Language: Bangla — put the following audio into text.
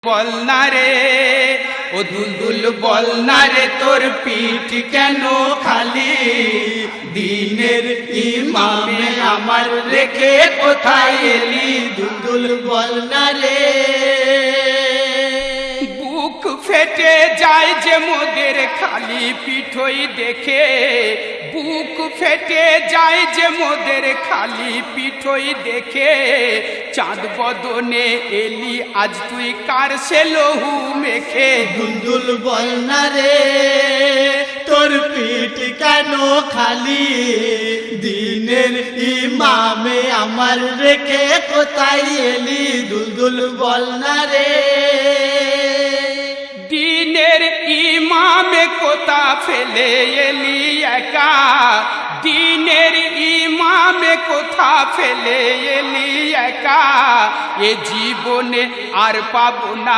বল না রে ও দুলদুল বল না রে তোর পিঠ কেন খালি দিনের ইমামে আমার রেখে কোথায় এলি দুলদুল বল না রে বুক ফেটে যায় যে মোদের খালি পিঠই দেখে বুক ফেটে যায় যে মোদের খালি পিঠই দেখে চাঁদ বদনে এলি আজ তুই কার সে লহু মেখে দুলদুল বল না রে তোর পিঠ কেন খালি দিনের ইমামে আমার রেখে কোথায় এলি দুলদুল বল না রে দিনের ইমামে কোথা ফেলে এলি একা দিনের ইমামে কোথা ফেলে এলি একা এ জীবনে আর পাবো না